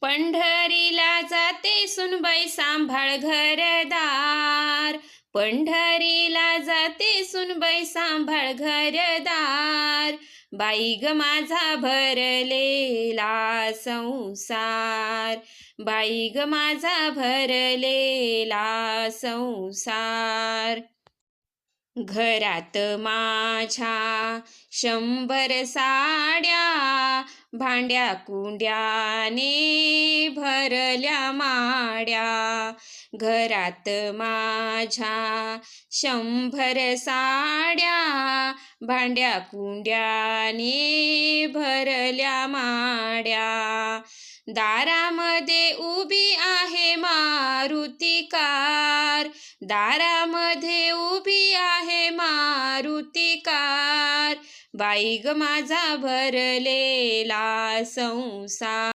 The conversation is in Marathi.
पंढरीला जाते सुनबाई सांभाळ घरदार. पंढरीला जाते सुनबाई सांभाळ घरदार. बाई ग माझा भरलेला संसार. बाई ग माझा भरलेला संसार. घरात माझ्या 100 साड्या, भांड्या कुंड्याने भरल्या माड्या. घरात माझ्या 100 साड्या, भांड्या कुंड्याने भरल्या माड्या. दारामध्ये उभी आहे मारुती कार. दारामध्ये उभी आहे मारुती कार. बाई ग माझा भरलेला संसार.